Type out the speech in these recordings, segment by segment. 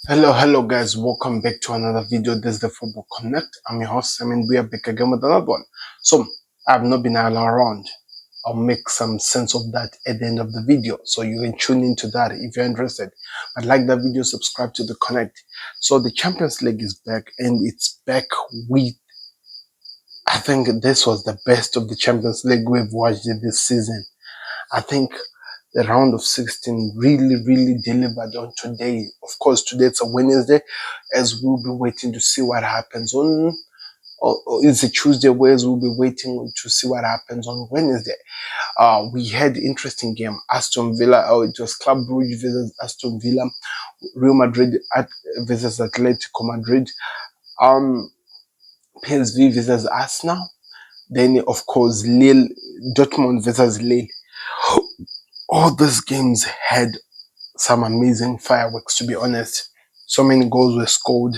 Hello guys, welcome back to another video. This is the Football Connect. I'm your host, Simon. We are back again with another one. So I've not been all around. I'll make some sense of that at the end of the video, so you can tune into that if you're interested. But like the video, subscribe to the Connect. So the Champions League is back, and it's back with, I think this was the best of the Champions League we've watched this season. I think the round of 16 really delivered on today. Of course, today it's a Wednesday, as we'll be waiting to see what happens on, or it's a Tuesday, whereas we'll be waiting to see what happens on Wednesday. We had interesting game. Aston Villa, it was Club Brugge versus Aston Villa, Real Madrid versus Atletico Madrid, um, PSV versus Arsenal. Then, of course, Dortmund versus Lille. All these games had some amazing fireworks, to be honest. So many goals were scored.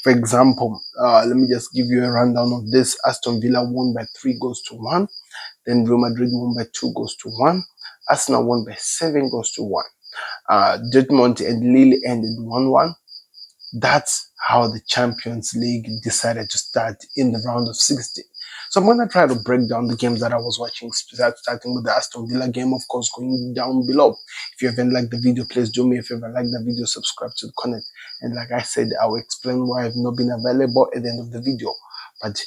For example, let me just give you a rundown of this. Aston Villa won by 3 goals to 1. Then Real Madrid won by 2 goals to 1. Arsenal won by 7 goals to 1. Dortmund and Lille ended 1-1. That's how the Champions League decided to start in the round of 16. So I'm going to try to break down the games that I was watching, starting with the Aston Villa game, of course, going down below. If you haven't liked the video, please do me a favor, like the video, subscribe to the Connect. And like I said, I will explain why I've not been available at the end of the video. But,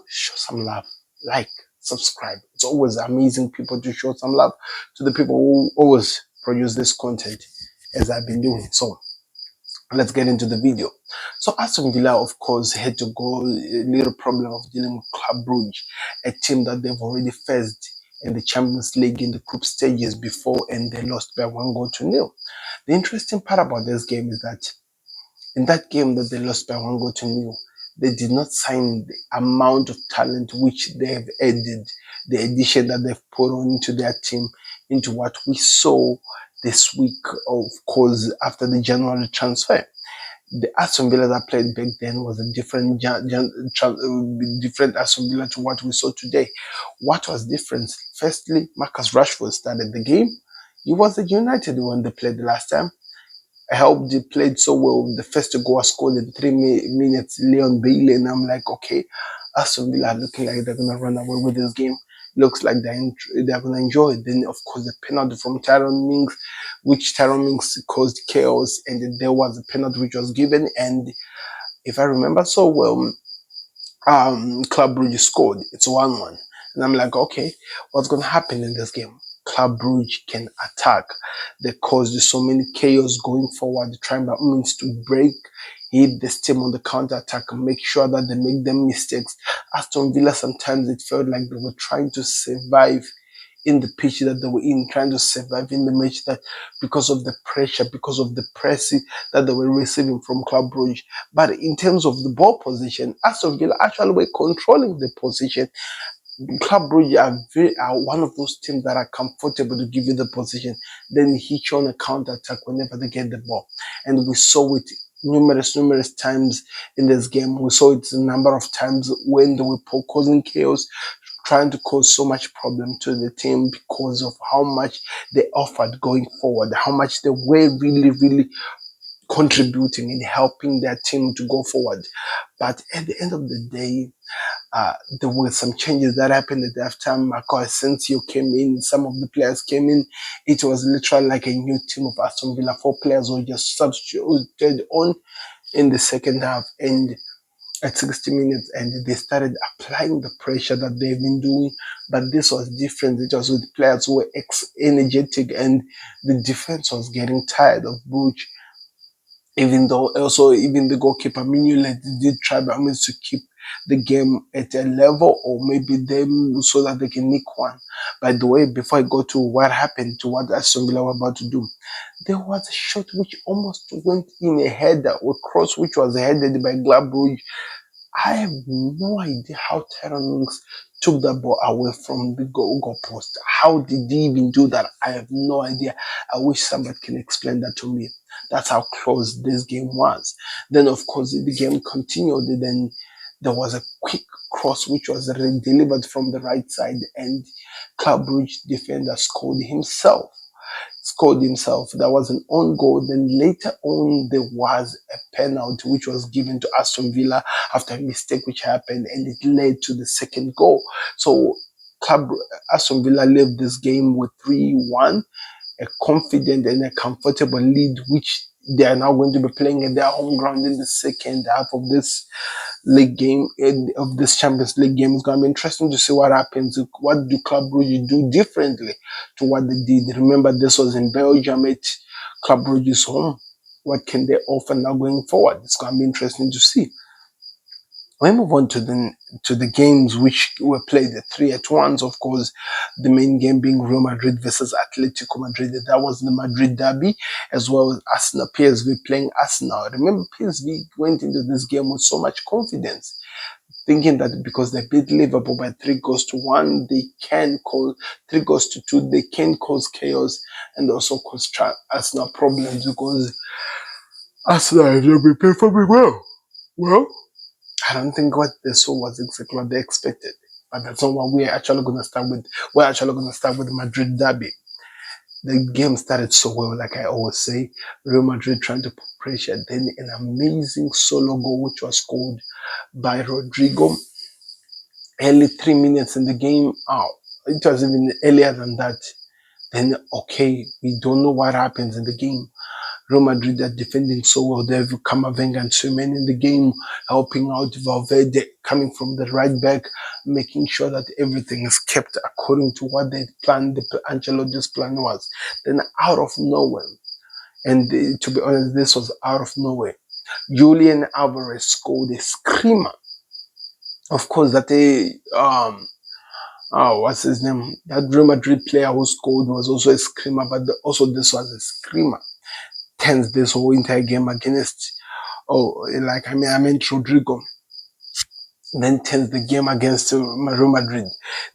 show some love, like, subscribe. It's always amazing people to show some love to the people who always produce this content as I've been doing. So let's get into the video. So Aston Villa, of course, had to go a little problem of dealing with Club Brugge, a team that they've already faced in the Champions League in the group stages before, and they lost by 1 goal to 0. The interesting part about this game is that in that game that they lost by 1 goal to 0, they did not sign the amount of talent which they have added, the addition that they've put on into their team, into what we saw this week, of course, after the January transfer. The Aston Villa that played back then was a different Aston Villa to what we saw today. What was different? Firstly, Marcus Rashford started the game. He was at United when they played the last time. I hope they played so well. The first goal was scored in 3 minutes, Leon Bailey, and I'm like, okay, Aston Villa are looking like they're gonna run away with this game. Looks like they're gonna enjoy it. Then, of course, the penalty from Tyrone Mings, which Tyrone Mings caused chaos, and then there was a penalty which was given, and if I remember so well, Club Brugge scored. It's 1-1. And I'm like, okay, what's going to happen in this game? Club Brugge can attack. They caused so many chaos going forward, trying by means to break, hit this team on the counter attack, and make sure that they make them mistakes. Aston Villa, sometimes it felt like they were trying to survive in the pitch that they were in, trying to survive in the match, that because of the pressure, because of the pressing that they were receiving from Club Brugge. But in terms of the ball position, Aston Villa actually were controlling the position. Club Brugge are one of those teams that are comfortable to give you the position, then hit you on a counter attack whenever they get the ball. And we saw it numerous times in this game. We saw it a number of times when they were causing chaos, trying to cause so much problem to the team because of how much they offered going forward, how much they were really contributing in helping their team to go forward. But at the end of the day, there were some changes that happened at the halftime. Marco Asensio came in, some of the players came in. It was literally like a new team of Aston Villa. 4 players were just substituted on in the second half, and at 60 minutes, and they started applying the pressure that they've been doing. But this was different. It was with players who were energetic, and the defense was getting tired of Bruce. Even though also even the goalkeeper Mignolet did try by means to keep the game at a level, or maybe them so that they can nick one. By the way, before I go to what happened, to what Aston Villa were about to do, there was a shot which almost went in a header, or cross which was headed by Club Brugge. I have no idea how Tyrone Mings took the ball away from the goal post. How did he even do that? I have no idea. I wish somebody can explain that to me. That's how close this game was. Then, of course, the game continued. Then there was a quick cross which was delivered from the right side, and Club Brugge defender scored himself. scored himself. That was an own goal. Then later on, there was a penalty which was given to Aston Villa after a mistake which happened, and it led to the second goal. So Club Aston Villa left this game with 3-1, a confident and a comfortable lead, which they are now going to be playing at their home ground in the second half of this league game, of this Champions League game. It's going to be interesting to see what happens. What do Club Brugge do differently to what they did? Remember, this was in Belgium at Club Brugge's home. What can they offer now going forward? It's going to be interesting to see. We move on to the games which were played, the 3-at-1s, of course, the main game being Real Madrid versus Atletico Madrid. That was the Madrid derby, as well as Arsenal, PSV playing Arsenal. Remember, PSV went into this game with so much confidence, thinking that because they beat Liverpool by 3-1, they can cause 3-2, they can cause chaos and also cause Arsenal problems, because Arsenal have not been performing well. Well, I don't think what they saw was exactly what they expected. But that's not what we're actually going to start with. We're actually going to start with the Madrid derby. The game started so well, like I always say. Real Madrid trying to put pressure. Then an amazing solo goal, which was scored by Rodrigo. Early 3 minutes in the game. Oh, it was even earlier than that. Then, okay, we don't know what happens in the game. Real Madrid are defending so well. They have Camavinga and Suman in the game, helping out Valverde, coming from the right back, making sure that everything is kept according to what they planned, Ancelotti's plan was. Then out of nowhere, and to be honest, this was out of nowhere, Julian Alvarez scored a screamer. Of course, that what's his name? That Real Madrid player who scored was also a screamer, but also this was a screamer. Tense this whole entire game against, I meant Rodrigo. Then turns the game against Real Madrid.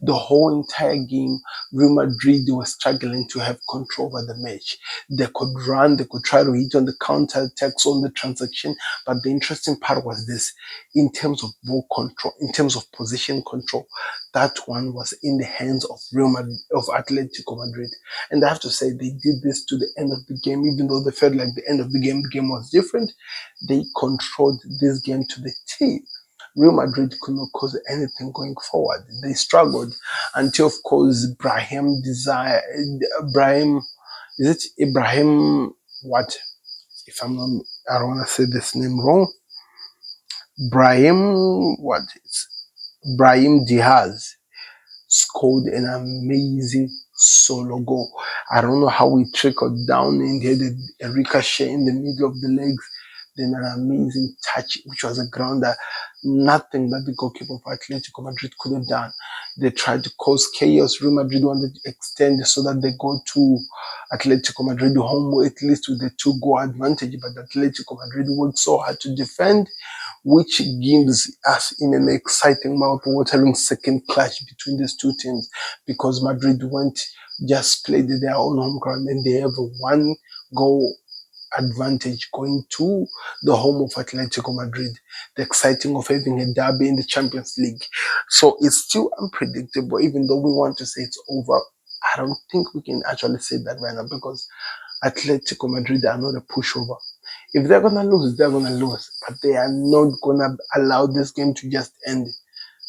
The whole entire game, Real Madrid were struggling to have control over the match. They could run, they could try to hit on the counter attacks, on the transaction. But the interesting part was this: in terms of ball control, in terms of position control, that one was in the hands of Real Madrid, of Atletico Madrid. And I have to say, they did this to the end of the game, even though they felt like the end of the game was different. They controlled this game to the T. Real Madrid could not cause anything going forward. They struggled until, of course, is it Ibrahim, what? If I'm not, I don't want to say this name wrong. What? It's Brahim Diaz scored an amazing solo goal. I don't know how he trickled down and had a ricochet in the middle of the legs. Then an amazing touch, which was a grounder. Nothing that the goalkeeper of Atletico Madrid could have done. They tried to cause chaos. Real Madrid wanted to extend so that they go to Atletico Madrid home at least with the 2-goal advantage. But Atletico Madrid worked so hard to defend, which gives us in an exciting mouth-watering second clash between these two teams, because Madrid just played their own home ground and they have a 1-goal advantage going to the home of Atletico Madrid. The exciting of having a derby in the Champions League. So it's still unpredictable, even though we want to say it's over. I don't think we can actually say that right now, because Atletico Madrid are not a pushover. If they're going to lose, they're going to lose. But they are not going to allow this game to just end.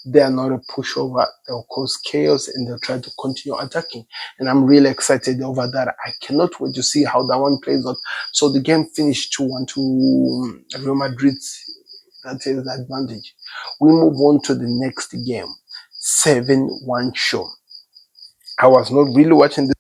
They are not a pushover. They'll cause chaos and they'll try to continue attacking. And I'm really excited over that. I cannot wait to see how that one plays out. So the game finished 2-1 to Real Madrid. That is the advantage. We move on to the next game. 7-1 show. I was not really watching this.